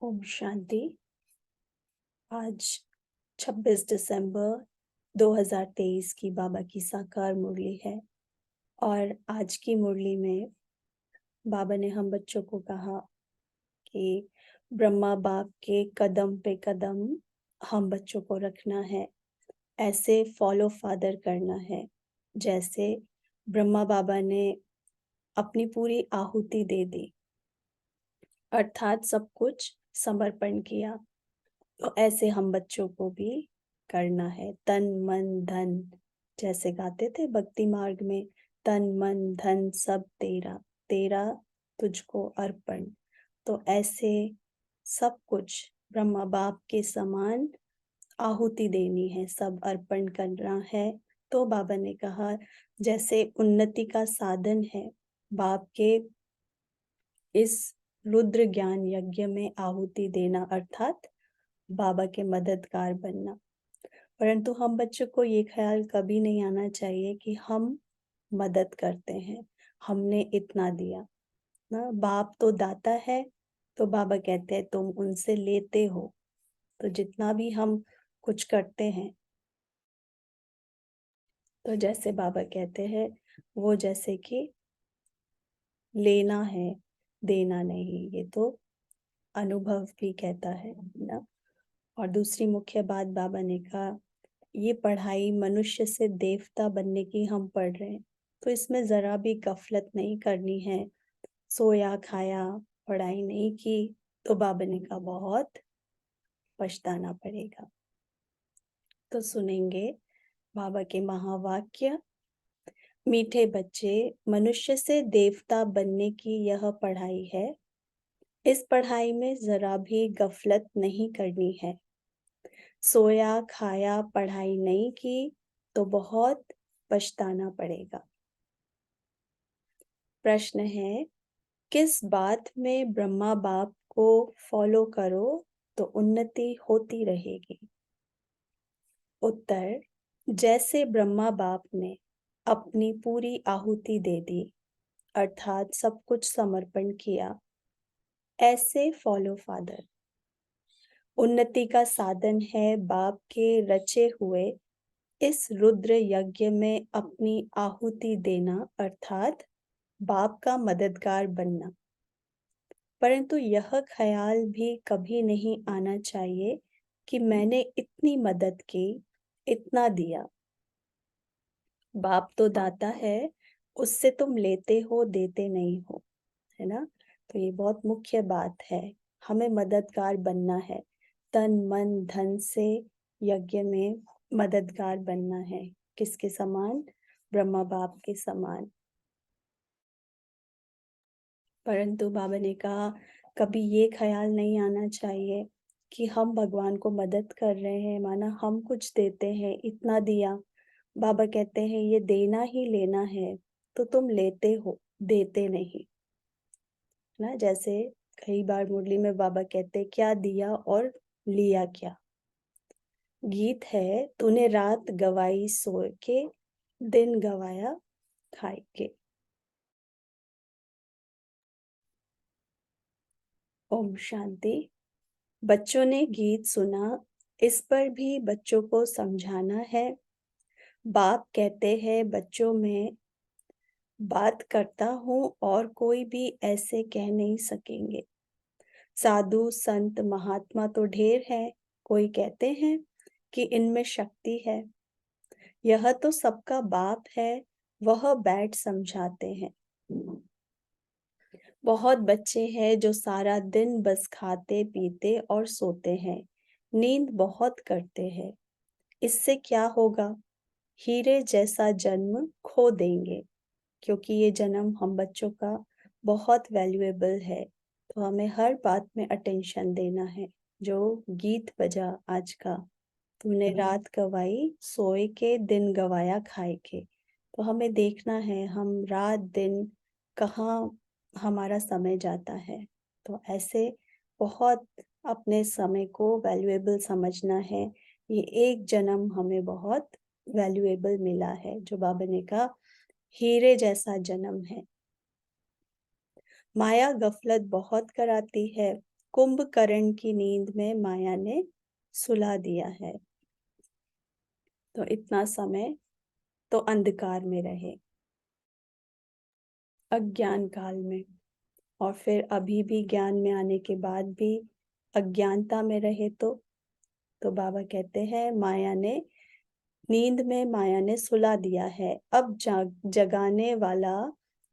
ओम शांति। आज 26 दिसंबर 2023 की बाबा की साकार मुरली है और आज की मुरली में बाबा ने हम बच्चों को कहा कि ब्रह्मा बाप के कदम पे कदम हम बच्चों को रखना है, ऐसे फॉलो फादर करना है। जैसे ब्रह्मा बाबा ने अपनी पूरी आहुति दे दी, अर्थात सब कुछ समर्पण किया, तो ऐसे हम बच्चों को भी करना है। तन मन धन, जैसे गाते थे भक्ति मार्ग में, तन मन धन सब तेरा, तेरा तुझको अर्पण। तो ऐसे सब कुछ ब्रह्मा बाप के समान आहुति देनी है, सब अर्पण करना है। तो बाबा ने कहा जैसे उन्नति का साधन है बाप के इस रुद्र ज्ञान यज्ञ में आहुति देना, अर्थात बाबा के मददगार बनना। परंतु हम बच्चों को ये ख्याल कभी नहीं आना चाहिए कि हम मदद करते हैं, हमने इतना दिया ना। बाप तो दाता है, तो बाबा कहते हैं तुम उनसे लेते हो। तो जितना भी हम कुछ करते हैं, तो जैसे बाबा कहते हैं वो जैसे कि लेना है, देना नहीं। ये तो अनुभव भी कहता है ना। और दूसरी मुख्य बात बाबा ने कहा, ये पढ़ाई मनुष्य से देवता बनने की हम पढ़ रहे हैं, तो इसमें जरा भी गफलत नहीं करनी है। सोया खाया, पढ़ाई नहीं की, तो बाबा ने कहा बहुत पछताना पड़ेगा। तो सुनेंगे बाबा के महावाक्य। मीठे बच्चे, मनुष्य से देवता बनने की यह पढ़ाई है। इस पढ़ाई में जरा भी गफलत नहीं करनी है। सोया खाया, पढ़ाई नहीं की, तो बहुत पछताना पड़ेगा। प्रश्न है, किस बात में ब्रह्मा बाप को फॉलो करो तो उन्नति होती रहेगी? उत्तर, जैसे ब्रह्मा बाप ने अपनी पूरी आहुति दे दी, अर्थात सब कुछ समर्पण किया, ऐसे फॉलो फादर। उन्नति का साधन है बाप के रचे हुए इस रुद्र यज्ञ में अपनी आहुति देना, अर्थात बाप का मददगार बनना। परंतु यह ख्याल भी कभी नहीं आना चाहिए कि मैंने इतनी मदद की, इतना दिया। बाप तो दाता है, उससे तुम लेते हो, देते नहीं हो, है ना। तो ये बहुत मुख्य बात है, हमें मददगार बनना है। तन मन धन से यज्ञ में मददगार बनना है। किसके समान? ब्रह्मा बाप के समान। परंतु बाबा ने कहा कभी ये ख्याल नहीं आना चाहिए कि हम भगवान को मदद कर रहे हैं, माना हम कुछ देते हैं, इतना दिया। बाबा कहते हैं ये देना ही लेना है, तो तुम लेते हो, देते नहीं ना। जैसे कई बार मुरली में बाबा कहते क्या दिया और लिया क्या। गीत है, तूने रात गवाई सो के, दिन गवाया खाए के। ओम शांति। बच्चों ने गीत सुना, इस पर भी बच्चों को समझाना है। बाप कहते हैं बच्चों में बात करता हूँ और कोई भी ऐसे कह नहीं सकेंगे। साधु संत महात्मा तो ढेर है, कोई कहते हैं कि इनमें शक्ति है। यह तो सबका बाप है, वह बैठ समझाते हैं। बहुत बच्चे हैं जो सारा दिन बस खाते पीते और सोते हैं, नींद बहुत करते हैं। इससे क्या होगा? हीरे जैसा जन्म खो देंगे, क्योंकि ये जन्म हम बच्चों का बहुत वैल्यूएबल है। तो हमें हर बात में अटेंशन देना है। जो गीत बजा आज का, तूने रात गवाई सोए के, दिन गवाया खाए के, तो हमें देखना है हम रात दिन कहाँ हमारा समय जाता है। तो ऐसे बहुत अपने समय को वैल्यूएबल समझना है। ये एक जन्म हमें बहुत वैल्यूएबल मिला है, जो बाबा ने कहा हीरे जैसा जन्म है। माया गफलत बहुत कराती है, कुंभकर्ण की नींद में माया ने सुला दिया है। तो इतना समय तो अंधकार में रहे, अज्ञान काल में, और फिर अभी भी ज्ञान में आने के बाद भी अज्ञानता में रहे। तो बाबा कहते हैं माया ने नींद में माया ने सुला दिया है, अब जगाने वाला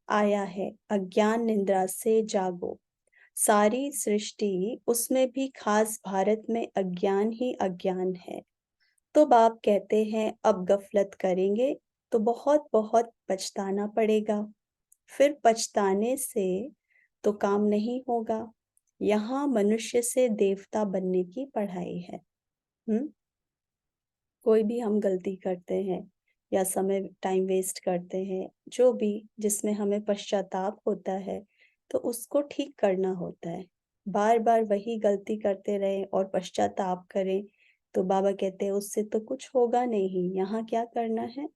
आया है, अज्ञान निद्रा से जागो। सारी सृष्टि उसमें भी खास भारत में अज्ञान ही अज्ञान है। तो बाप कहते हैं अब गफलत करेंगे तो बहुत बहुत पछताना पड़ेगा, फिर पछताने से तो काम नहीं होगा। यहाँ मनुष्य से देवता बनने की पढ़ाई है। कोई भी हम गलती करते हैं या समय टाइम वेस्ट करते हैं, जो भी जिसमें हमें पश्चाताप होता है, तो उसको ठीक करना होता है। बार बार वही गलती करते रहें और पश्चाताप करें तो बाबा कहते हैं उससे तो कुछ होगा नहीं। यहाँ क्या करना है?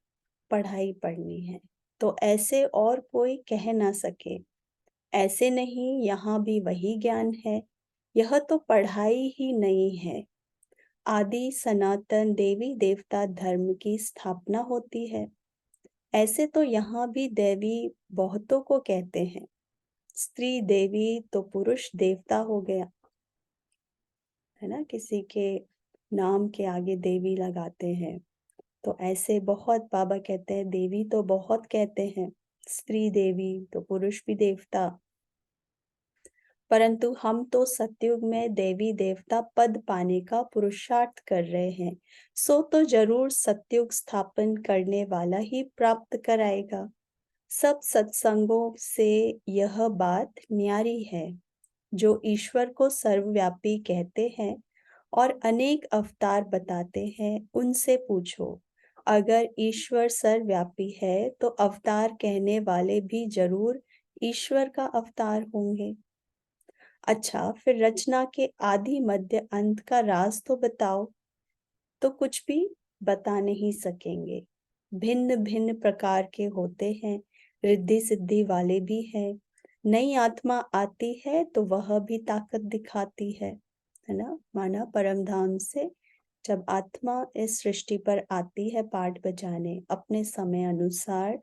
पढ़ाई पढ़नी है। तो ऐसे और कोई कह ना सके, ऐसे नहीं, यहाँ भी वही ज्ञान है। यह तो पढ़ाई ही नहीं है। आदि सनातन देवी देवता धर्म की स्थापना होती है। ऐसे तो यहाँ भी देवी बहुतों को कहते हैं, स्त्री देवी तो पुरुष देवता हो गया है ना, किसी के नाम के आगे देवी लगाते हैं। तो ऐसे बहुत बाबा कहते हैं देवी तो बहुत कहते हैं, स्त्री देवी तो पुरुष भी देवता, परंतु हम तो सतयुग में देवी देवता पद पाने का पुरुषार्थ कर रहे हैं, सो तो जरूर सतयुग स्थापन करने वाला ही प्राप्त कराएगा। सब सत्संगों से यह बात न्यारी है। जो ईश्वर को सर्वव्यापी कहते हैं और अनेक अवतार बताते हैं, उनसे पूछो, अगर ईश्वर सर्वव्यापी है तो अवतार कहने वाले भी जरूर ईश्वर का अवतार होंगे। अच्छा, फिर रचना के आदि मध्य अंत का राज तो बताओ। तो कुछ भी बता नहीं सकेंगे। भिन्न भिन्न प्रकार के होते हैं, रिद्धि सिद्धि वाले भी हैं। नई आत्मा आती है तो वह भी ताकत दिखाती है ना। माना परम धाम से जब आत्मा इस सृष्टि पर आती है पाठ बजाने अपने समय अनुसार,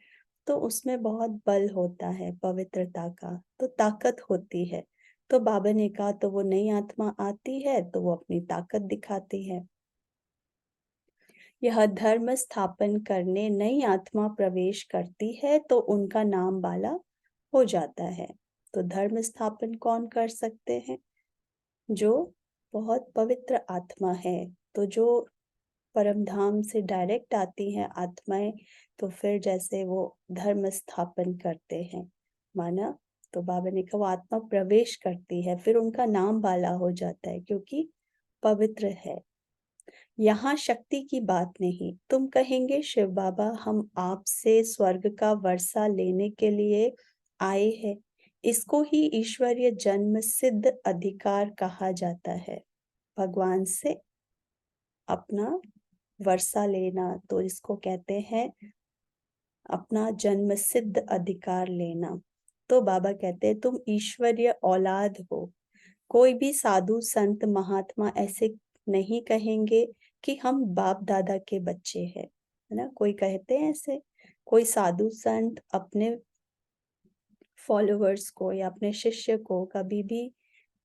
तो उसमें बहुत बल होता है, पवित्रता का तो ताकत होती है। तो बाबा ने कहा तो वो नई आत्मा आती है तो वो अपनी ताकत दिखाती है। यह धर्म स्थापन करने नई आत्मा प्रवेश करती है तो उनका नाम बाला हो जाता है। तो धर्म स्थापन कौन कर सकते हैं? जो बहुत पवित्र आत्मा है। तो जो परम धाम से डायरेक्ट आती हैं आत्माएं, तो फिर जैसे वो धर्म स्थापन करते हैं, माना। तो बाबा ने कहा वो आत्मा प्रवेश करती है, फिर उनका नाम बाला हो जाता है क्योंकि पवित्र है। यहाँ शक्ति की बात नहीं। तुम कहेंगे शिव बाबा हम आपसे स्वर्ग का वर्षा लेने के लिए आए हैं, इसको ही ईश्वरीय जन्म सिद्ध अधिकार कहा जाता है। भगवान से अपना वर्षा लेना, तो इसको कहते हैं अपना जन्म सिद्ध अधिकार लेना। तो बाबा कहते हैं तुम ईश्वरीय औलाद हो। कोई भी साधु संत महात्मा ऐसे नहीं कहेंगे कि हम बाप दादा के बच्चे हैं, है ना। कोई कहते हैं ऐसे, कोई साधु संत अपने फॉलोअर्स को या अपने शिष्य को कभी भी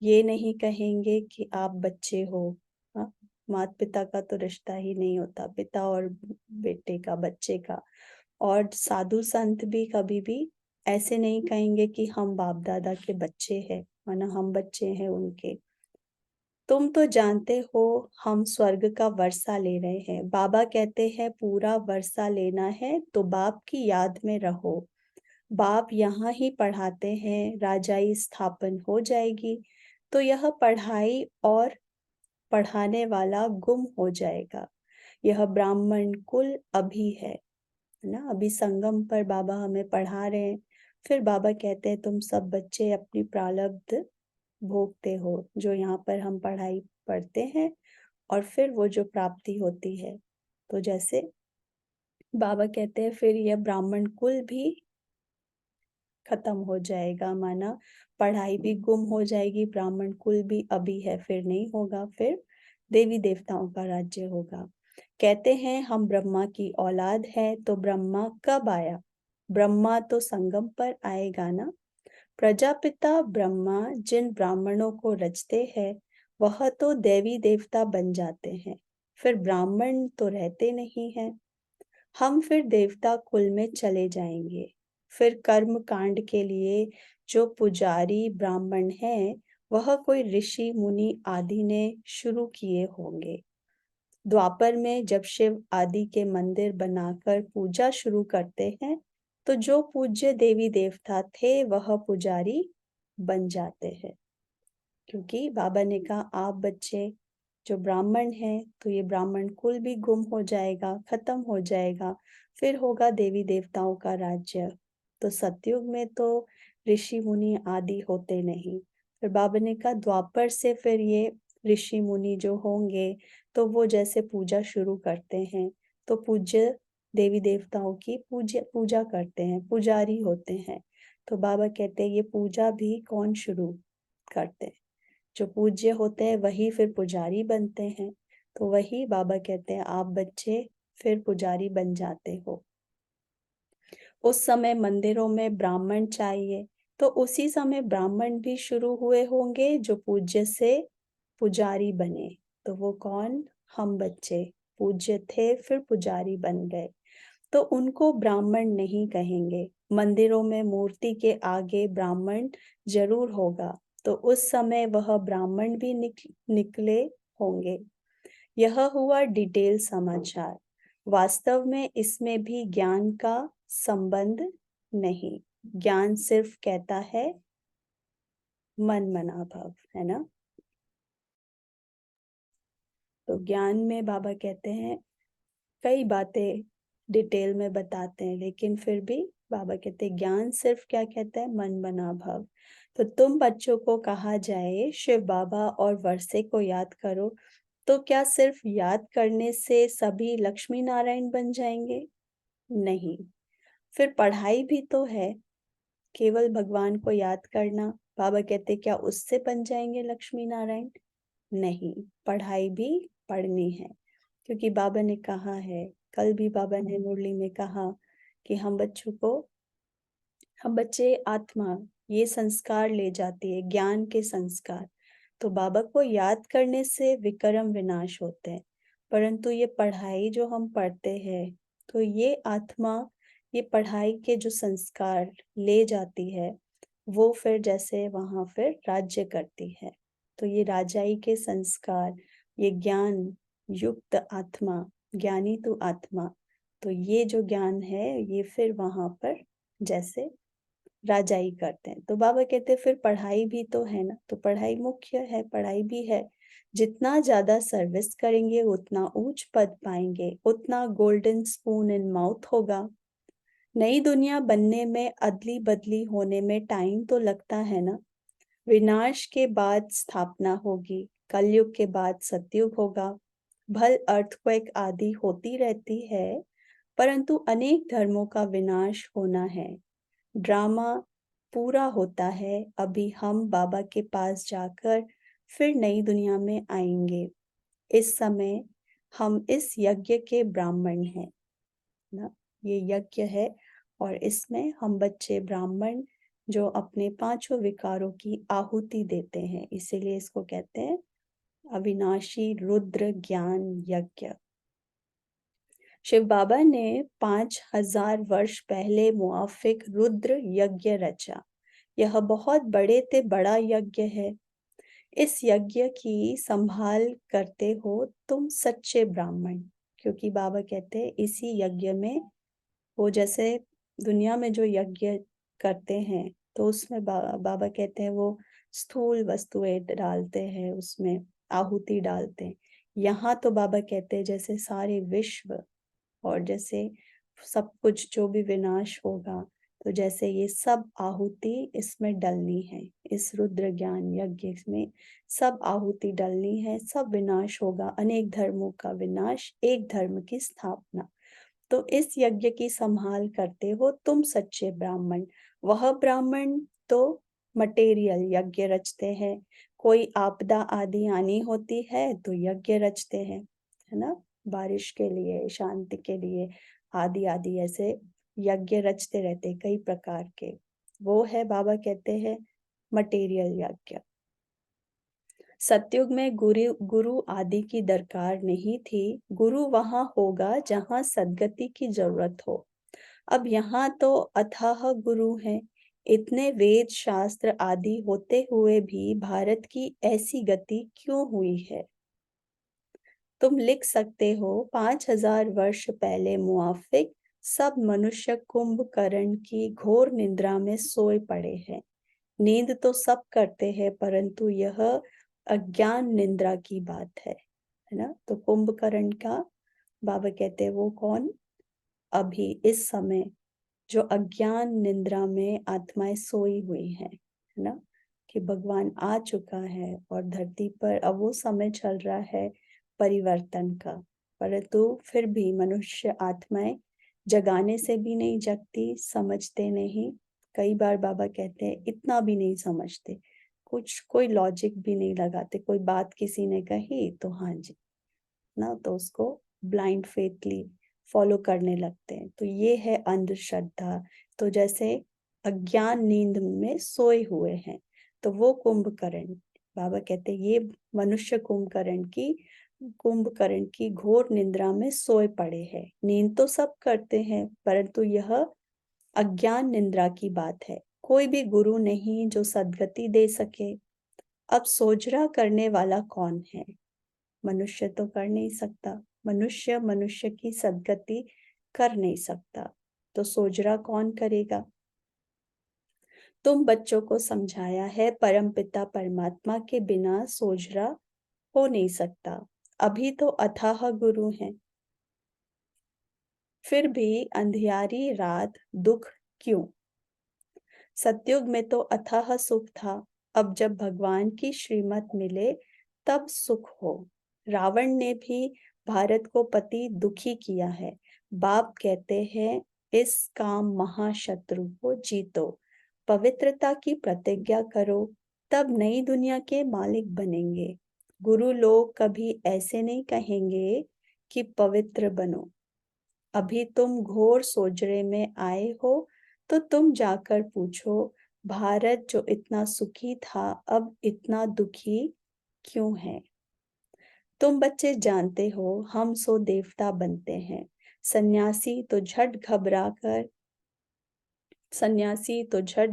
ये नहीं कहेंगे कि आप बच्चे हो। हाँ, माता पिता का तो रिश्ता ही नहीं होता, पिता और बेटे का, बच्चे का। और साधु संत भी कभी भी ऐसे नहीं कहेंगे कि हम बाप दादा के बच्चे हैं, माना हम बच्चे हैं उनके। तुम तो जानते हो हम स्वर्ग का वर्षा ले रहे हैं। बाबा कहते हैं पूरा वर्षा लेना है तो बाप की याद में रहो। बाप यहाँ ही पढ़ाते हैं, राजाई स्थापन हो जाएगी तो यह पढ़ाई और पढ़ाने वाला गुम हो जाएगा। यह ब्राह्मण कुल अभी है ना, अभी संगम पर बाबा हमें पढ़ा रहे हैं। फिर बाबा कहते हैं तुम सब बच्चे अपनी प्रारब्ध भोगते हो, जो यहाँ पर हम पढ़ाई पढ़ते हैं और फिर वो जो प्राप्ति होती है। तो जैसे बाबा कहते हैं फिर यह ब्राह्मण कुल भी खत्म हो जाएगा, माना पढ़ाई भी गुम हो जाएगी, ब्राह्मण कुल भी अभी है फिर नहीं होगा, फिर देवी देवताओं का राज्य होगा। कहते हैं हम ब्रह्मा की औलाद है, तो ब्रह्मा कब आया? ब्रह्मा तो संगम पर आएगा ना। प्रजापिता ब्रह्मा जिन ब्राह्मणों को रचते हैं वह तो देवी देवता बन जाते हैं, फिर ब्राह्मण तो रहते नहीं हैं। हम फिर देवता कुल में चले जाएंगे। फिर कर्म कांड के लिए जो पुजारी ब्राह्मण हैं वह कोई ऋषि मुनि आदि ने शुरू किए होंगे। द्वापर में जब शिव आदि के मंदिर बनाकर पूजा शुरू करते हैं तो जो पूज्य देवी देवता थे वह पुजारी बन जाते हैं। क्योंकि बाबा ने कहा आप बच्चे जो ब्राह्मण हैं तो ये ब्राह्मण कुल भी गुम हो जाएगा, खत्म हो जाएगा, फिर होगा देवी देवताओं का राज्य। तो सतयुग में तो ऋषि मुनि आदि होते नहीं। फिर बाबा ने कहा द्वापर से फिर ये ऋषि मुनि जो होंगे तो वो जैसे पूजा शुरू करते हैं तो पूज्य देवी देवताओं की पूजा करते हैं, पुजारी होते हैं। तो बाबा कहते हैं ये पूजा भी कौन शुरू करते हैं? जो पूज्य होते हैं वही फिर पुजारी बनते हैं। तो वही बाबा कहते हैं आप बच्चे फिर पुजारी बन जाते हो। उस समय मंदिरों में ब्राह्मण चाहिए, तो उसी समय ब्राह्मण भी शुरू हुए होंगे जो पूज्य से पुजारी बने। तो वो कौन? हम बच्चे पूज्य थे फिर पुजारी बन गए, तो उनको ब्राह्मण नहीं कहेंगे। मंदिरों में मूर्ति के आगे ब्राह्मण जरूर होगा, तो उस समय वह ब्राह्मण भी निकले होंगे। यह हुआ डिटेल समाचार। वास्तव में इसमें भी ज्ञान का संबंध नहीं। ज्ञान सिर्फ कहता है मन मना भाव, है ना। तो ज्ञान में बाबा कहते हैं कई बातें डिटेल में बताते हैं, लेकिन फिर भी बाबा कहते हैं ज्ञान सिर्फ क्या कहता है? मन बना भाव। तो तुम बच्चों को कहा जाए शिव बाबा और वर्षे को याद करो, तो क्या सिर्फ याद करने से सभी लक्ष्मी नारायण बन जाएंगे? नहीं। फिर पढ़ाई भी तो है, केवल भगवान को याद करना। बाबा कहते क्या उससे बन जाएंगे लक्ष्मी नारायण? नहीं, पढ़ाई भी पढ़नी है। क्योंकि बाबा ने कहा है, कल भी बाबा ने मुरली में कहा कि हम बच्चे आत्मा ये संस्कार ले जाती है, ज्ञान के संस्कार। तो बाबा को याद करने से विक्रम विनाश होते हैं, परंतु ये पढ़ाई जो हम पढ़ते हैं तो ये आत्मा ये पढ़ाई के जो संस्कार ले जाती है वो फिर जैसे वहां फिर राज्य करती है। तो ये राजाई के संस्कार, ये ज्ञान युक्त आत्मा, ज्ञानी तो आत्मा, तो ये जो ज्ञान है ये फिर वहां पर जैसे राजाई करते हैं। तो बाबा कहते हैं फिर पढ़ाई भी तो है ना, तो पढ़ाई मुख्य है, पढ़ाई भी है। जितना ज्यादा सर्विस करेंगे उतना ऊंच पद पाएंगे, उतना गोल्डन स्पून इन माउथ होगा। नई दुनिया बनने में अदली बदली होने में टाइम तो लगता है ना। विनाश के बाद स्थापना होगी, कलयुग के बाद सतयुग होगा। भल अर्थक्वेक आदि होती रहती है, परंतु अनेक धर्मों का विनाश होना है। ड्रामा पूरा होता है। अभी हम बाबा के पास जाकर फिर नई दुनिया में आएंगे। इस समय हम इस यज्ञ के ब्राह्मण हैं ना, ये यज्ञ है और इसमें हम बच्चे ब्राह्मण जो अपने पांचों विकारों की आहुति देते हैं, इसीलिए इसको कहते हैं अविनाशी रुद्र ज्ञान यज्ञ। शिव बाबा ने 5000 वर्ष पहले मुआफिक रुद्र यज्ञ रचा। यह बहुत बड़े ते बड़ा यज्ञ है। इस यज्ञ की संभाल करते हो तुम सच्चे ब्राह्मण। क्योंकि बाबा कहते हैं इसी यज्ञ में वो जैसे दुनिया में जो यज्ञ करते हैं तो उसमें बाबा कहते हैं वो स्थूल वस्तुएं डालते हैं, उसमें आहुति डालते हैं। यहाँ तो बाबा कहते हैं जैसे सारे विश्व और जैसे सब कुछ जो भी विनाश होगा, तो जैसे ये सब आहुति इसमें डलनी है, इस रुद्र ज्ञान यज्ञ में सब आहुति डलनी है, सब विनाश होगा, अनेक धर्मों का विनाश, एक धर्म की स्थापना। तो इस यज्ञ की संभाल करते हो तुम सच्चे ब्राह्मण। वह ब्राह्मण तो मटेरियल यज्ञ रचते हैं। कोई आपदा आदि आनी होती है तो यज्ञ रचते हैं, है ना? बारिश के लिए, शांति के लिए, आदि आदि ऐसे यज्ञ रचते रहते कई प्रकार के। वो है बाबा कहते हैं मटेरियल यज्ञ। सतयुग में गुरु आदि की दरकार नहीं थी। गुरु वहां होगा जहां सद्गति की जरूरत हो। अब यहाँ तो अथाह गुरु हैं। इतने वेद शास्त्र आदि होते हुए भी भारत की ऐसी गति क्यों हुई है? तुम लिख सकते हो 5000 वर्ष पहले मुआफिक सब मनुष्य कुंभकर्ण की घोर निद्रा में सोए पड़े हैं। नींद तो सब करते हैं, परंतु यह अज्ञान निद्रा की बात है ना? तो कुंभकर्ण का बाबा कहते हैं वो कौन? अभी इस समय जो अज्ञान निद्रा में आत्माएं सोई हुई हैं, है ना? कि भगवान आ चुका है और धरती पर अब वो समय चल रहा है परिवर्तन का, परंतु फिर भी मनुष्य आत्माएं जगाने से भी नहीं जगती, समझते नहीं। कई बार बाबा कहते हैं इतना भी नहीं समझते, कुछ कोई लॉजिक भी नहीं लगाते। कोई बात किसी ने कही तो हाँ जी ना, तो उसको ब्लाइंड फेथली फॉलो करने लगते हैं। तो ये है अंधश्रद्धा। तो जैसे अज्ञान नींद में सोए हुए हैं, तो वो कुंभकर्ण बाबा कहते हैं ये मनुष्य कुंभकर्ण की घोर निद्रा में सोए पड़े हैं। नींद तो सब करते हैं, परंतु यह अज्ञान निद्रा की बात है। कोई भी गुरु नहीं जो सद्गति दे सके। अब सोजरा करने वाला कौन है? मनुष्य तो कर नहीं सकता। मनुष्य मनुष्य की सद्गति कर नहीं सकता, तो सोजरा कौन करेगा? तुम बच्चों को समझाया है परमपिता परमात्मा के बिना सोजरा हो नहीं सकता। अभी तो अथाह गुरु हैं, फिर भी अंधियारी रात दुख क्यों? सतयुग में तो अथाह सुख था। अब जब भगवान की श्रीमत मिले तब सुख हो। रावण ने भी भारत को पति दुखी किया है। बाप कहते हैं इस काम महाशत्रु को जीतो, पवित्रता की प्रतिज्ञा करो, तब नई दुनिया के मालिक बनेंगे। गुरु लोग कभी ऐसे नहीं कहेंगे कि पवित्र बनो। अभी तुम घोर सोजरे में आए हो, तो तुम जाकर पूछो भारत जो इतना सुखी था अब इतना दुखी क्यों है? तुम बच्चे जानते हो हम सो देवता बनते हैं। सन्यासी तो झट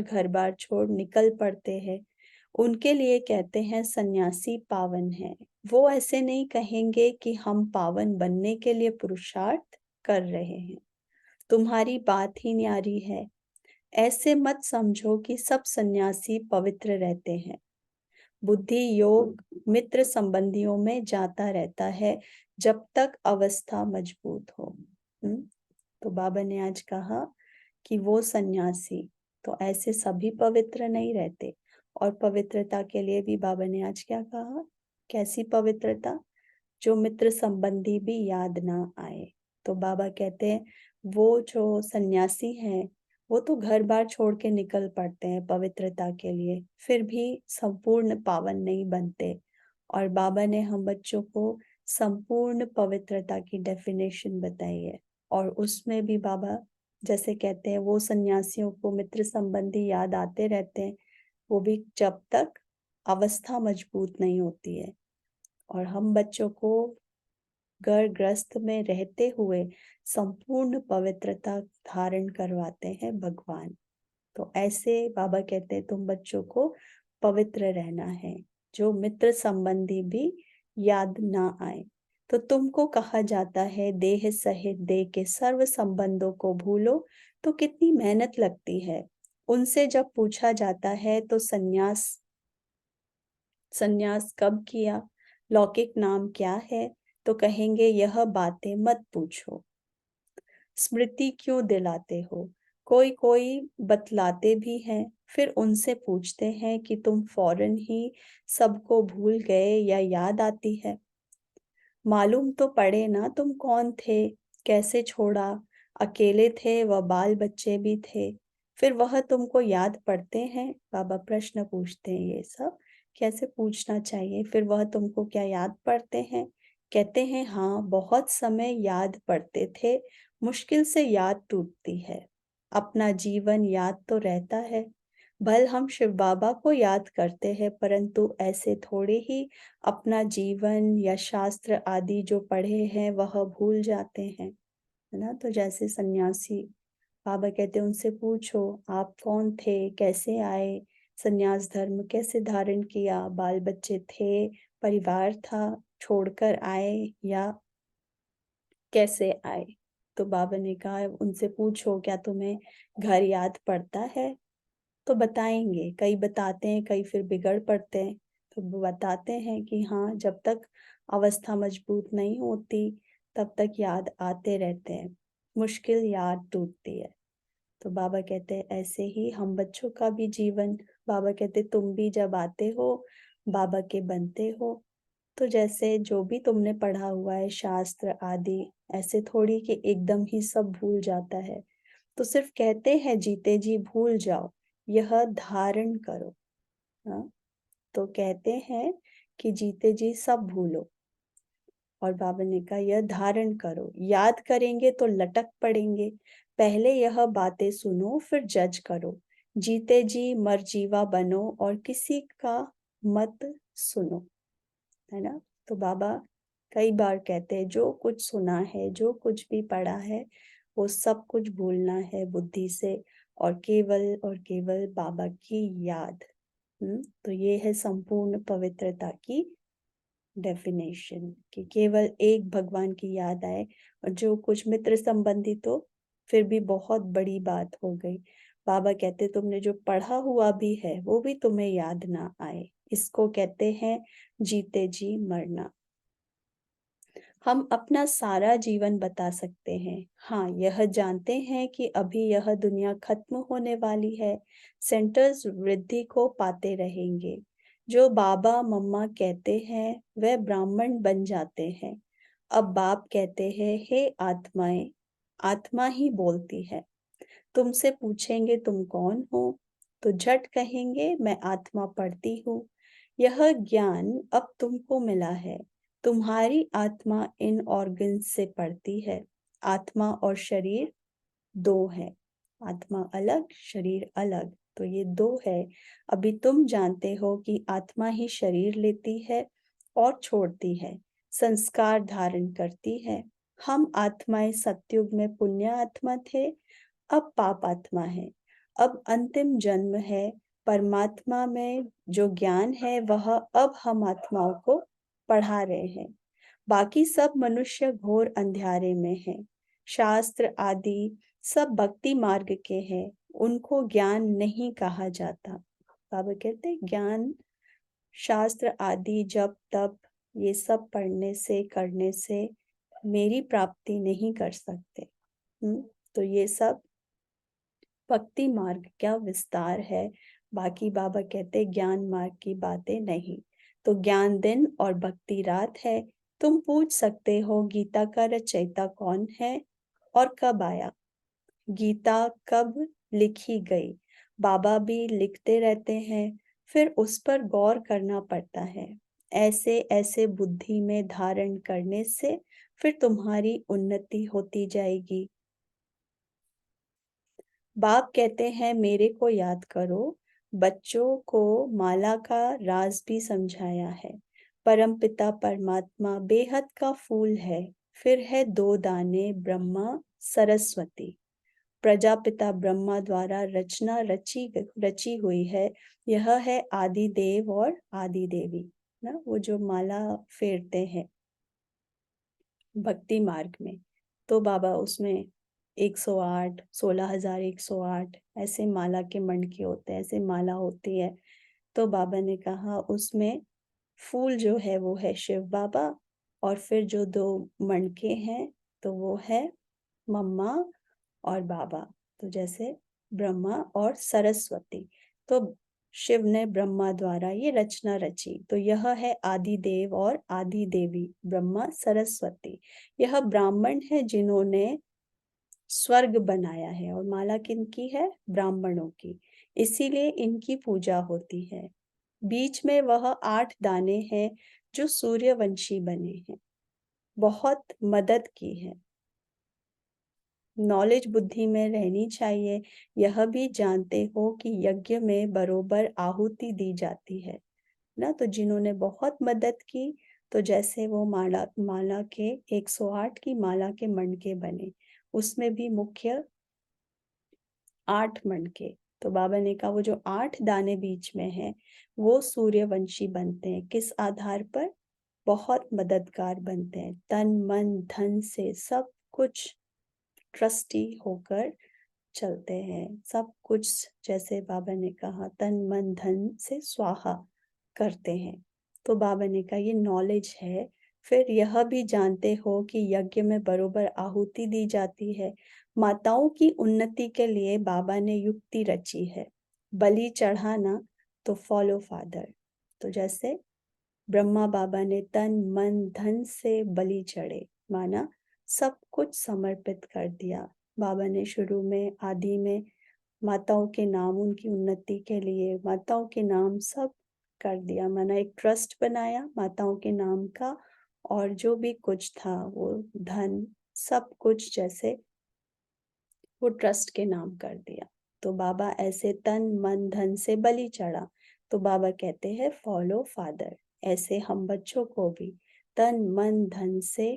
घर बार छोड़ निकल पड़ते हैं। उनके लिए कहते हैं सन्यासी पावन है। वो ऐसे नहीं कहेंगे कि हम पावन बनने के लिए पुरुषार्थ कर रहे हैं। तुम्हारी बात ही न्यारी है। ऐसे मत समझो कि सब सन्यासी पवित्र रहते हैं। बुद्धि योग मित्र संबंधियों में जाता रहता है जब तक अवस्था मजबूत हो। तो बाबा ने आज कहा कि वो सन्यासी तो ऐसे सभी पवित्र नहीं रहते। और पवित्रता के लिए भी बाबा ने आज क्या कहा? कैसी पवित्रता? जो मित्र संबंधी भी याद ना आए। तो बाबा कहते हैं वो जो सन्यासी हैं वो तो घर बार छोड़ के निकल पड़ते हैं पवित्रता के लिए, फिर भी संपूर्ण पावन नहीं बनते। और बाबा ने हम बच्चों को संपूर्ण पवित्रता की डेफिनेशन बताई है। और उसमें भी बाबा जैसे कहते हैं वो सन्यासियों को मित्र संबंधी याद आते रहते हैं, वो भी जब तक अवस्था मजबूत नहीं होती है। और हम बच्चों को गर्भग्रस्त में रहते हुए संपूर्ण पवित्रता धारण करवाते हैं भगवान। तो ऐसे बाबा कहते हैं तुम बच्चों को पवित्र रहना है, जो मित्र संबंधी भी याद ना आए। तो तुमको कहा जाता है देह सहित देह के सर्व संबंधों को भूलो, तो कितनी मेहनत लगती है। उनसे जब पूछा जाता है तो संन्यास कब किया, लौकिक नाम क्या है, तो कहेंगे यह बातें मत पूछो। स्मृति क्यों दिलाते हो? कोई कोई बतलाते भी हैं, फिर उनसे पूछते हैं कि तुम फौरन ही सबको भूल गए या याद आती है? मालूम तो पड़े ना तुम कौन थे, कैसे छोड़ा, अकेले थे व बाल बच्चे भी थे। फिर वह तुमको याद पड़ते हैं? बाबा प्रश्न पूछते हैं ये सब, कैसे पूछना चाहिए। फिर वह तुमको क्या याद पड़ते हैं? कहते हैं हाँ, बहुत समय याद पड़ते थे, मुश्किल से याद टूटती है। अपना जीवन याद तो रहता है। भल हम शिव बाबा को याद करते हैं, परंतु ऐसे थोड़े ही अपना जीवन या शास्त्र आदि जो पढ़े हैं वह भूल जाते हैं, है ना। तो जैसे सन्यासी, बाबा कहते हैं उनसे पूछो आप कौन थे, कैसे आए, सन्यास धर्म कैसे धारण किया, बाल बच्चे थे, परिवार था, छोड़कर आए या कैसे आए। तो बाबा ने कहा उनसे पूछो क्या तुम्हें घर याद पड़ता है। तो बताएंगे, कई बताते हैं, कई फिर बिगड़ पड़ते हैं। तो वो बताते हैं कि हाँ, जब तक अवस्था मजबूत नहीं होती तब तक याद आते रहते हैं, मुश्किल याद टूटती है। तो बाबा कहते हैं ऐसे ही हम बच्चों का भी जीवन, बाबा कहते तुम भी जब आते हो बाबा के बनते हो। तो जैसे जो भी तुमने पढ़ा हुआ है शास्त्र आदि, ऐसे थोड़ी कि एकदम ही सब भूल जाता है। तो सिर्फ कहते हैं जीते जी भूल जाओ, यह धारण करो। हाँ, तो कहते हैं कि जीते जी सब भूलो, और बाबा ने कहा यह धारण करो। याद करेंगे तो लटक पड़ेंगे। पहले यह बातें सुनो फिर जज करो। जीते जी मर जीवा बनो और किसी का मत सुनो, है ना। तो बाबा कई बार कहते हैं जो कुछ सुना है, जो कुछ भी पढ़ा है, वो सब कुछ भूलना है बुद्धि से, और केवल बाबा की याद। तो ये है संपूर्ण पवित्रता की डेफिनेशन, कि केवल एक भगवान की याद आए, और जो कुछ मित्र संबंधी तो फिर भी बहुत बड़ी बात हो गई। बाबा कहते तुमने जो पढ़ा हुआ भी है वो भी तुम्हें याद ना आए, इसको कहते हैं जीते जी मरना। हम अपना सारा जीवन बता सकते हैं, हाँ यह जानते हैं कि अभी यह दुनिया खत्म होने वाली है, सेंटर्स वृद्धि को पाते रहेंगे। जो बाबा मम्मा कहते हैं वह ब्राह्मण बन जाते हैं। अब बाप कहते हैं हे आत्माएं, आत्मा ही बोलती है। तुमसे पूछेंगे तुम कौन हो, तो झट कहेंगे मैं आत्मा पढ़ती हूँ। यह ज्ञान अब तुमको मिला है। तुम्हारी आत्मा इन ऑर्गन्स से पढ़ती है। आत्मा और शरीर दो है, आत्मा अलग शरीर अलग, तो ये दो है। अभी तुम जानते हो कि आत्मा ही शरीर लेती है और छोड़ती है, संस्कार धारण करती है। हम आत्माएं सतयुग में पुण्य आत्मा थे, अब पाप आत्मा है। अब अंतिम जन्म है, परमात्मा में जो ज्ञान है वह अब हम आत्माओं को पढ़ा रहे हैं। बाकी सब मनुष्य घोर अंधियारे में हैं। शास्त्र आदि सब भक्ति मार्ग के हैं, उनको ज्ञान नहीं कहा जाता। बाबा कहते हैं ज्ञान, शास्त्र आदि जब तब ये सब पढ़ने से करने से मेरी प्राप्ति नहीं कर सकते। तो ये सब भक्ति मार्ग का विस्तार है। बाकी बाबा कहते ज्ञान मार्ग की बातें नहीं। तो ज्ञान दिन और भक्ति रात है। तुम पूछ सकते हो गीता का रचयिता कौन है और कब आया, गीता कब लिखी गई। बाबा भी लिखते रहते हैं, फिर उस पर गौर करना पड़ता है। ऐसे ऐसे बुद्धि में धारण करने से फिर तुम्हारी उन्नति होती जाएगी। बाप कहते हैं मेरे को याद करो। बच्चों को माला का राज भी समझाया है। परमपिता परमात्मा बेहद का फूल है, फिर है दो दाने ब्रह्मा सरस्वती। प्रजापिता ब्रह्मा द्वारा रचना रची हुई है। यह है आदि देव और आदि देवी ना, वो जो माला फेरते हैं भक्ति मार्ग में। तो बाबा उसमें 108, 16,108 ऐसे माला के मणके होते हैं, ऐसे माला होती है। तो बाबा ने कहा उसमें फूल जो है वो है शिव बाबा, और फिर जो दो मणके हैं तो वो है मम्मा और बाबा। तो जैसे ब्रह्मा और सरस्वती, तो शिव ने ब्रह्मा द्वारा ये रचना रची। तो यह है आदि देव और आदि देवी ब्रह्मा सरस्वती। यह ब्राह्मण है जिन्होंने स्वर्ग बनाया है और माला किनकी है? ब्राह्मणों की। इसीलिए इनकी पूजा होती है। बीच में वह 8 दाने हैं जो सूर्यवंशी बने हैं। बहुत मदद की है। नॉलेज बुद्धि में रहनी चाहिए। यह भी जानते हो कि यज्ञ में बरोबर आहुति दी जाती है ना। तो जिन्होंने बहुत मदद की, तो जैसे वो माला माला के 108 की माला के मणके बने, उसमें भी मुख्य 8 मणके। तो बाबा ने कहा वो जो 8 दाने बीच में हैं, वो सूर्यवंशी बनते हैं। किस आधार पर? बहुत मददगार बनते हैं, तन मन धन से सब कुछ ट्रस्टी होकर चलते हैं। सब कुछ जैसे बाबा ने कहा तन मन धन से स्वाहा करते हैं। तो बाबा ने कहा ये नॉलेज है। फिर यह भी जानते हो कि यज्ञ में बरोबर आहुति दी जाती है। माताओं की उन्नति के लिए बाबा ने युक्ति रची है। बलि चढ़ाना तो फॉलो फादर। तो जैसे ब्रह्मा बाबा ने तन मन धन से बलि चढ़े, माना सब कुछ समर्पित कर दिया। बाबा ने शुरू में आदि में माताओं के नाम, उनकी उन्नति के लिए माताओं के नाम सब कर दिया। माना एक ट्रस्ट बनाया माताओं के नाम का, और जो भी कुछ था वो धन सब कुछ जैसे वो ट्रस्ट के नाम कर दिया। तो बाबा ऐसे तन मन धन से बलि चढ़ा। तो बाबा कहते हैं फॉलो फादर। ऐसे हम बच्चों को भी तन मन धन से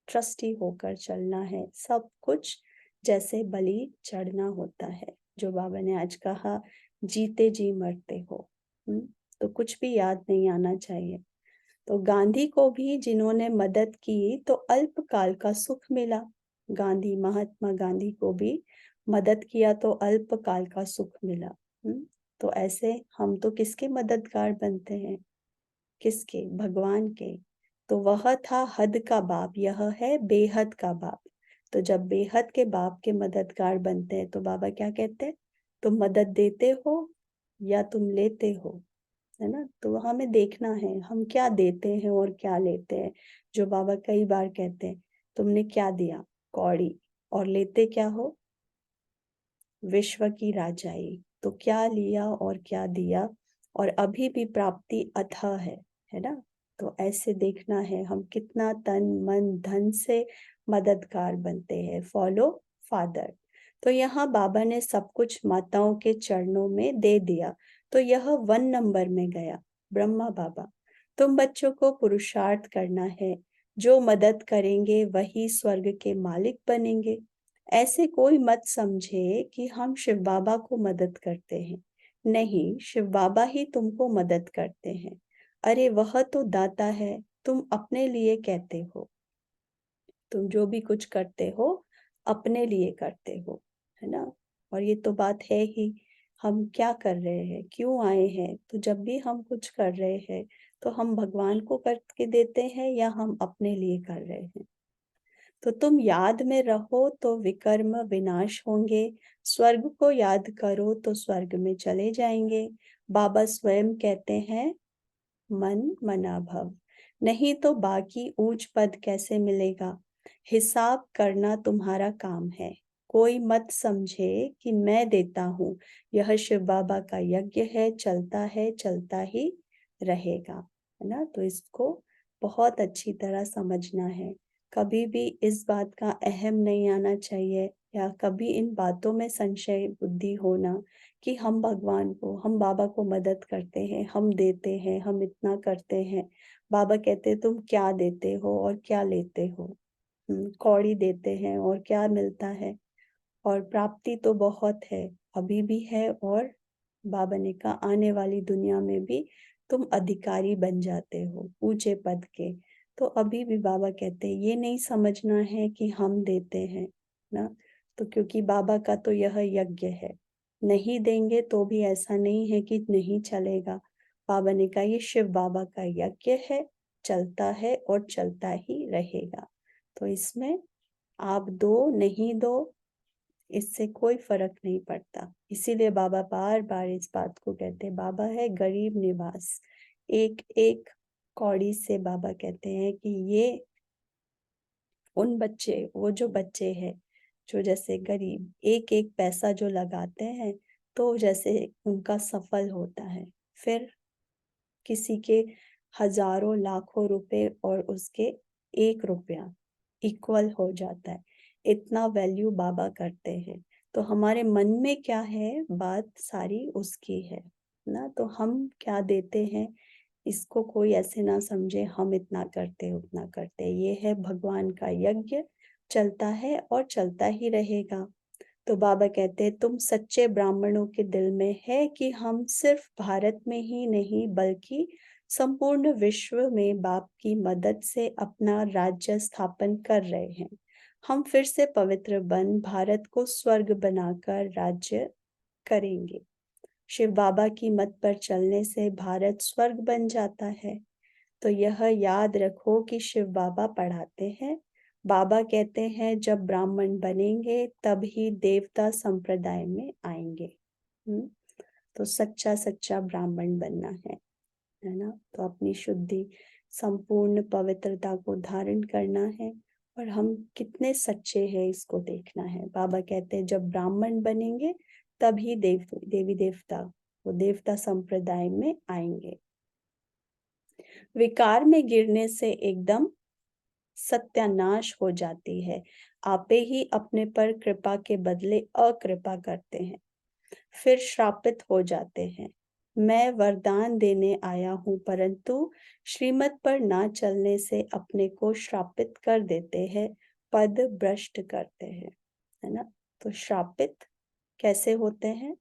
ट्रस्टी होकर चलना है। सब कुछ जैसे बलि चढ़ना होता है। जो बाबा ने आज कहा, जीते जी मरते हो। तो कुछ भी याद नहीं आना चाहिए। तो गांधी को भी जिन्होंने मदद की तो अल्पकाल का सुख मिला। गांधी, महात्मा गांधी को भी मदद किया तो अल्पकाल का सुख मिला। तो ऐसे हम तो किसके मददगार बनते हैं? किसके? भगवान के। तो वह था हद का बाप, यह है बेहद का बाप। तो जब बेहद के बाप के मददगार बनते हैं तो बाबा क्या कहते हैं? तुम मदद देते हो या तुम लेते हो, है ना। तो हमें देखना है हम क्या देते हैं और क्या लेते हैं। जो बाबा कई बार कहते हैं, तुमने क्या दिया? कौड़ी। और लेते क्या हो? विश्व की राजाई। तो क्या लिया और क्या दिया, और अभी भी प्राप्ति अथाह है ना। तो ऐसे देखना है हम कितना तन मन धन से मददगार बनते हैं। Follow father. तो यहाँ बाबा ने सब कुछ माताओं के चरणों में दे दिया। तो यह 1 नंबर में गया। ब्रह्मा बाबा, तुम बच्चों को पुरुषार्थ करना है। जो मदद करेंगे वही स्वर्ग के मालिक बनेंगे। ऐसे कोई मत समझे कि हम शिव बाबा को मदद करते हैं। नहीं, शिव बाबा ही तुमको मदद करते हैं। अरे वह तो दाता है, तुम अपने लिए कहते हो। तुम जो भी कुछ करते हो अपने लिए करते हो, है ना। और ये तो बात है ही। हम क्या कर रहे हैं, क्यों आए हैं? तो जब भी हम कुछ कर रहे हैं तो हम भगवान को करके देते हैं या हम अपने लिए कर रहे हैं? तो तुम याद में रहो तो विकर्म विनाश होंगे। स्वर्ग को याद करो तो स्वर्ग में चले जाएंगे। बाबा स्वयं कहते हैं मन मना भव। नहीं तो बाकी ऊंच पद कैसे मिलेगा? हिसाब करना तुम्हारा काम है। कोई मत समझे कि मैं देता हूँ। यह शिव बाबा का यज्ञ है, चलता ही रहेगा, है ना। तो इसको बहुत अच्छी तरह समझना है। कभी भी इस बात का अहम नहीं आना चाहिए, या कभी इन बातों में संशय बुद्धि होना कि हम भगवान को, हम बाबा को मदद करते हैं, हम देते हैं, हम इतना करते हैं। बाबा कहते हैं तुम क्या देते हो और क्या लेते हो? कौड़ी देते हैं और क्या मिलता है? और प्राप्ति तो बहुत है, अभी भी है, और बाबा ने कहा आने वाली दुनिया में भी तुम अधिकारी बन जाते हो ऊंचे पद के। तो अभी भी बाबा कहते हैं ये नहीं समझना है कि हम देते हैं ना। तो क्योंकि बाबा का तो यह यज्ञ है, नहीं देंगे तो भी ऐसा नहीं है कि नहीं चलेगा। बाबा ने कहा ये शिव बाबा का यज्ञ है, चलता है और चलता ही रहेगा। तो इसमें आप दो नहीं दो, इससे कोई फर्क नहीं पड़ता। इसीलिए बाबा बार बार इस बात को कहते हैं, बाबा है गरीब निवास। एक एक कौड़ी से बाबा कहते हैं कि ये उन बच्चे, वो जो बच्चे हैं जो जैसे गरीब एक एक पैसा जो लगाते हैं तो जैसे उनका सफल होता है, फिर किसी के हजारों लाखों रुपए और उसके 1 रुपया इक्वल हो जाता है। इतना वैल्यू बाबा करते हैं। तो हमारे मन में क्या है, बात सारी उसकी है ना। तो हम क्या देते हैं, इसको कोई ऐसे ना समझे हम इतना करते उतना करते। ये है भगवान का यज्ञ, चलता है और चलता ही रहेगा। तो बाबा कहते हैं तुम सच्चे ब्राह्मणों के दिल में है कि हम सिर्फ भारत में ही नहीं बल्कि संपूर्ण विश्व में बाप की मदद से अपना राज्य स्थापन कर रहे हैं। हम फिर से पवित्र बन भारत को स्वर्ग बनाकर राज्य करेंगे। शिव बाबा की मत पर चलने से भारत स्वर्ग बन जाता है। तो यह याद रखो कि शिव बाबा पढ़ाते हैं। बाबा कहते हैं जब ब्राह्मण बनेंगे तब ही देवता संप्रदाय में आएंगे। तो सच्चा सच्चा ब्राह्मण बनना है ना। तो अपनी शुद्धि, संपूर्ण पवित्रता को धारण करना है और हम कितने सच्चे हैं इसको देखना है। बाबा कहते हैं जब ब्राह्मण बनेंगे तभी देवी देवता, वो देवता संप्रदाय में आएंगे। विकार में गिरने से एकदम सत्यानाश हो जाती है। आपे ही अपने पर कृपा के बदले अकृपा करते हैं, फिर श्रापित हो जाते हैं। मैं वरदान देने आया हूँ, परंतु श्रीमत पर ना चलने से अपने को श्रापित कर देते हैं, पद भ्रष्ट करते हैं, है ना। तो श्रापित कैसे होते हैं?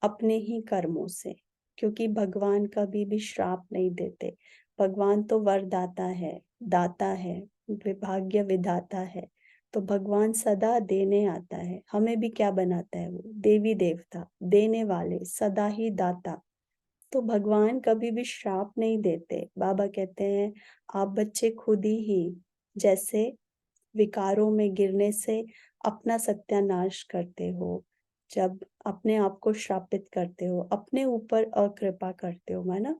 अपने ही कर्मों से, क्योंकि भगवान कभी भी श्राप नहीं देते। भगवान तो वरदाता है, दाता है, विभाग्य विधाता है। तो भगवान सदा देने आता है। हमें भी क्या बनाता है? वो देवी देवता, देने वाले, सदा ही दाता। तो भगवान कभी भी श्राप नहीं देते। बाबा कहते हैं आप बच्चे खुद ही जैसे विकारों में गिरने से अपना सत्यानाश करते हो, जब अपने आप को श्रापित करते हो, अपने ऊपर अकृपा करते हो, है ना।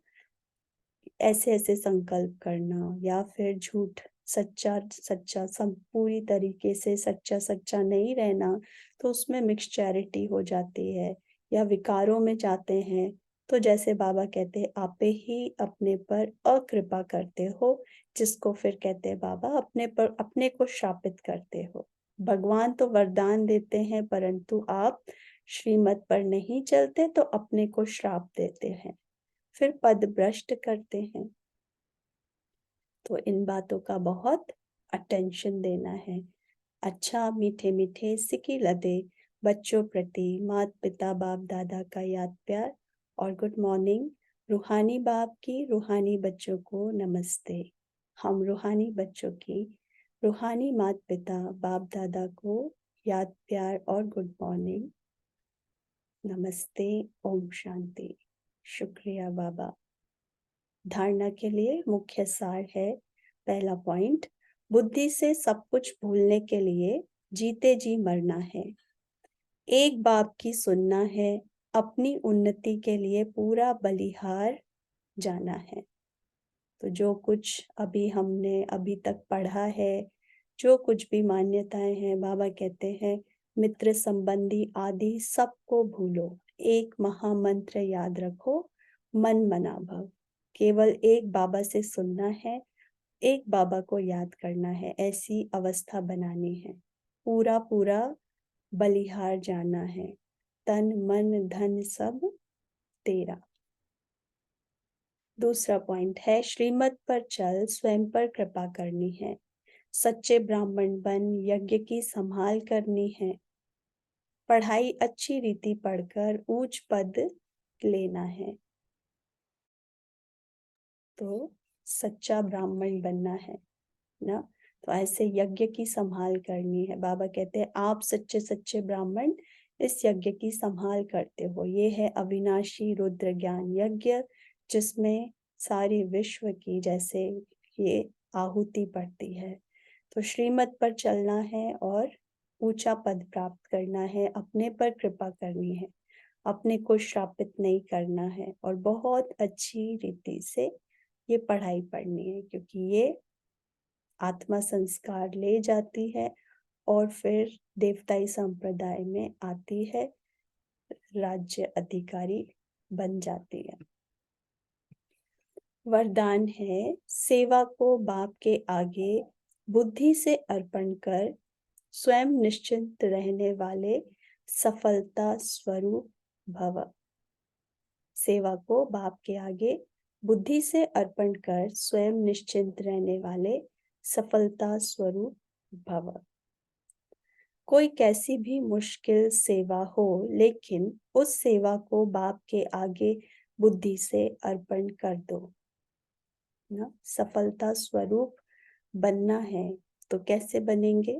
ऐसे ऐसे संकल्प करना या फिर झूठ सच्चा सच्चा सब पूरी तरीके से सच्चा सच्चा नहीं रहना, तो उसमें मिक्स चैरिटी हो जाती है। या विकारों में जाते हैं तो जैसे बाबा कहते हैं आपे ही अपने पर अकृपा करते हो, जिसको फिर कहते हैं बाबा अपने पर अपने को श्रापित करते हो। भगवान तो वरदान देते हैं, परंतु आप श्रीमत पर नहीं चलते तो अपने को श्राप देते हैं, फिर पद भ्रष्ट करते हैं। तो इन बातों का बहुत अटेंशन देना है। अच्छा मीठे मीठे सिकी लदे बच्चों प्रति माता पिता बाप दादा का याद प्यार और गुड मॉर्निंग। रूहानी बाप की रूहानी बच्चों को नमस्ते। हम रूहानी बच्चों की रूहानी माता पिता बाप दादा को याद प्यार और गुड मॉर्निंग, नमस्ते, ओम शांति। शुक्रिया बाबा। धारणा के लिए मुख्य सार है। पहला पॉइंट, बुद्धि से सब कुछ भूलने के लिए जीते जी मरना है। एक बाप की सुनना है, अपनी उन्नति के लिए पूरा बलिहार जाना है। तो जो कुछ अभी हमने अभी तक पढ़ा है, जो कुछ भी मान्यताएं हैं, बाबा कहते हैं मित्र संबंधी आदि सबको भूलो, एक महामंत्र याद रखो, मन मना भव। केवल एक बाबा से सुनना है, एक बाबा को याद करना है, ऐसी अवस्था बनानी है। पूरा पूरा बलिहार जाना है, तन मन धन सब तेरा। दूसरा पॉइंट है श्रीमत पर चल, स्वयं पर कृपा करनी है। सच्चे ब्राह्मण बन यज्ञ की संभाल करनी है। पढ़ाई अच्छी रीति पढ़कर ऊंच पद लेना है। तो सच्चा ब्राह्मण बनना है ना। तो ऐसे यज्ञ की संभाल करनी है। बाबा कहते हैं आप सच्चे सच्चे ब्राह्मण इस यज्ञ की संभाल करते हो। ये है अविनाशी रुद्र ज्ञान यज्ञ, जिसमें सारी विश्व की जैसे ये आहुति पड़ती है। तो श्रीमत पर चलना है और ऊंचा पद प्राप्त करना है, अपने पर कृपा करनी है, अपने को श्रापित नहीं करना है और बहुत अच्छी रीति से ये पढ़ाई पढ़नी है, क्योंकि ये आत्मा संस्कार ले जाती है और फिर देवताई संप्रदाय में आती है, राज्य अधिकारी बन जाती है। वरदान है, सेवा को बाप के आगे बुद्धि से अर्पण कर स्वयं निश्चिंत रहने वाले सफलता स्वरूप भव। सेवा को बाप के आगे बुद्धि से अर्पण कर स्वयं निश्चिंत रहने वाले सफलता स्वरूप भव। कोई कैसी भी मुश्किल सेवा हो, लेकिन उस सेवा को बाप के आगे बुद्धि से अर्पण कर दो ना। सफलता स्वरूप बनना है तो कैसे बनेंगे?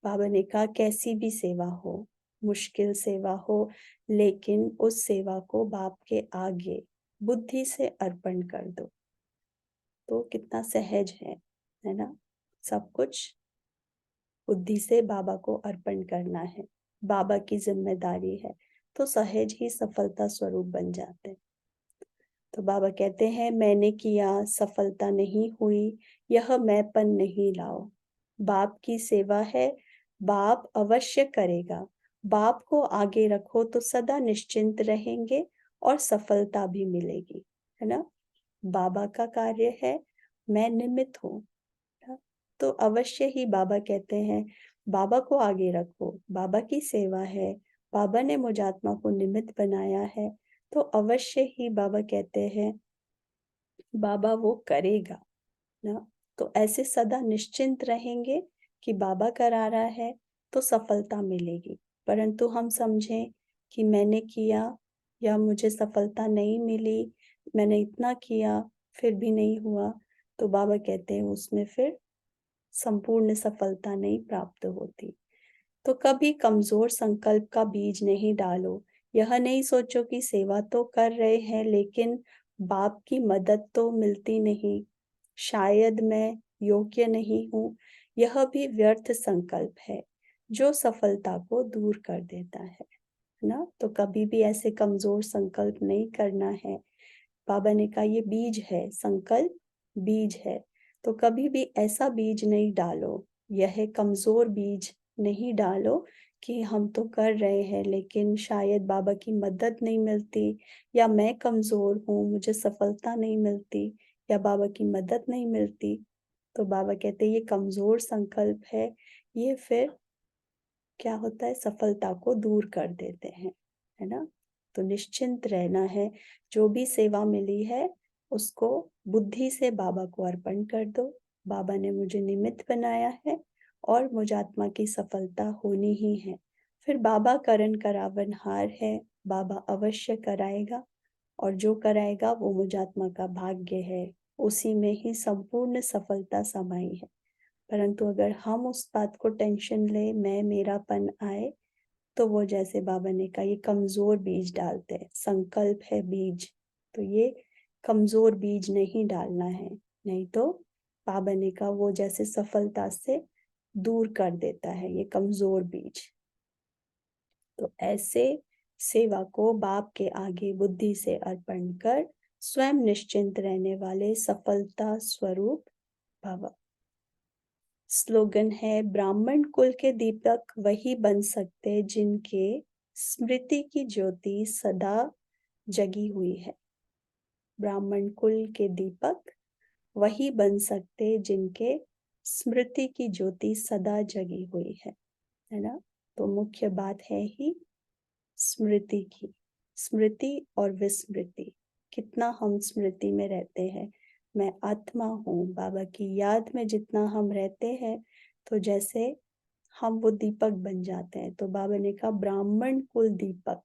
बाबा ने कहा कैसी भी सेवा हो, मुश्किल सेवा हो, लेकिन उस सेवा को बाप के आगे बुद्धि से अर्पण कर दो। तो कितना सहज है ना? सब कुछ बुद्धि से बाबा को अर्पण करना है, बाबा की जिम्मेदारी है, तो सहज ही सफलता स्वरूप बन जाते हैं। तो बाबा कहते हैं, मैंने किया, सफलता नहीं हुई, यह मैंपन नहीं लाओ। बाप की सेवा है, बाप अवश्य करेगा। बाप को आगे रखो तो सदा निश्चिंत रहेंगे और सफलता भी मिलेगी, है ना। बाबा का कार्य है, मैं निमित्त हूँ। तो अवश्य ही बाबा कहते हैं, बाबा को आगे रखो, बाबा की सेवा है, बाबा ने मुझ आत्मा को निमित्त बनाया है, तो अवश्य ही बाबा कहते हैं बाबा वो करेगा ना। तो ऐसे सदा निश्चिंत रहेंगे कि बाबा करा रहा है तो सफलता मिलेगी। परंतु हम समझें कि मैंने किया या मुझे सफलता नहीं मिली, मैंने इतना किया फिर भी नहीं हुआ, तो बाबा कहते हैं उसमें फिर संपूर्ण सफलता नहीं प्राप्त होती। तो कभी कमजोर संकल्प का बीज नहीं डालो। यह नहीं सोचो कि सेवा तो कर रहे हैं लेकिन बाप की मदद तो मिलती नहीं, शायद मैं योग्य नहीं हूँ। यह भी व्यर्थ संकल्प है जो सफलता को दूर कर देता है ना। तो कभी भी ऐसे कमजोर संकल्प नहीं करना है। बाबा ने कहा ये बीज है, संकल्प बीज है, तो कभी भी ऐसा बीज नहीं डालो, यह कमजोर बीज नहीं डालो कि हम तो कर रहे हैं लेकिन शायद बाबा की मदद नहीं मिलती, या मैं कमजोर हूँ, मुझे सफलता नहीं मिलती, या बाबा की मदद नहीं मिलती। तो बाबा कहते हैं ये कमजोर संकल्प है, ये फिर क्या होता है, सफलता को दूर कर देते हैं, है ना। तो निश्चिंत रहना है, जो भी सेवा मिली है उसको बुद्धि से बाबा को अर्पण कर दो। बाबा ने मुझे निमित्त बनाया है और मुझ आत्मा की सफलता होनी ही है। फिर बाबा करन करावनहार है, बाबा अवश्य कराएगा, और जो कराएगा वो मुझ आत्मा का भाग्य है, उसी में ही संपूर्ण सफलता समाई है। परंतु अगर हम उस बात को टेंशन ले, मैं मेरापन आए, तो वो जैसे बाबा ने कहा ये कमजोर बीज डालते हैं। संकल्प है बीज, तो ये कमजोर बीज नहीं डालना है, नहीं तो बाबा ने कहा वो जैसे सफलता से दूर कर देता है ये कमजोर बीज। तो ऐसे सेवा को बाप के आगे बुद्धि से अर्पण कर स्वयं निश्चिंत रहने वाले सफलता स्वरूप भव। स्लोगन है, ब्राह्मण कुल के दीपक वही बन सकते जिनके स्मृति की ज्योति सदा जगी हुई है। ब्राह्मण कुल के दीपक वही बन सकते जिनके स्मृति की ज्योति सदा जगी हुई है ना। तो मुख्य बात है ही स्मृति की, स्मृति और विस्मृति। कितना हम स्मृति में रहते हैं, मैं आत्मा हूँ, बाबा की याद में जितना हम रहते हैं, तो जैसे हम वो दीपक बन जाते हैं। तो बाबा ने कहा ब्राह्मण कुल दीपक,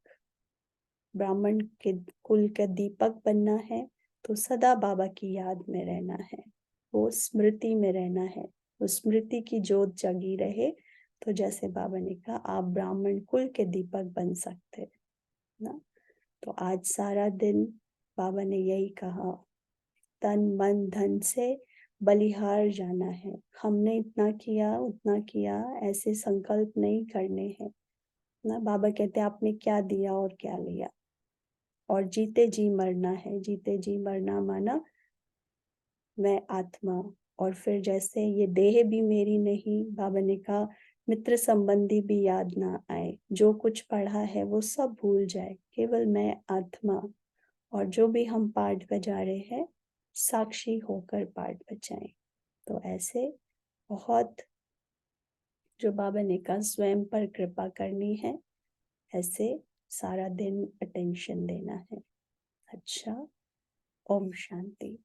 ब्राह्मण के कुल का दीपक बनना है तो सदा बाबा की याद में रहना है, वो स्मृति में रहना है, वो स्मृति की ज्योत जगी रहे। तो जैसे बाबा ने कहा आप ब्राह्मण कुल के दीपक बन सकते ना। तो आज सारा दिन बाबा ने यही कहा, तन मन धन से बलिहार जाना है। हमने इतना किया उतना किया, ऐसे संकल्प नहीं करने हैं ना। बाबा कहते हैं आपने क्या दिया और क्या लिया, और जीते जी मरना है। जीते जी मरना माना मैं आत्मा और फिर जैसे ये देह भी मेरी नहीं, बाबा ने कहा मित्र संबंधी भी याद ना आए, जो कुछ पढ़ा है वो सब भूल जाए, केवल मैं आत्मा और जो भी हम पाठ बजा रहे हैं साक्षी होकर पाठ बजाएं। तो ऐसे बहुत जो बाबा ने कहा स्वयं पर कृपा करनी है, ऐसे सारा दिन अटेंशन देना है। अच्छा, ओम शांति।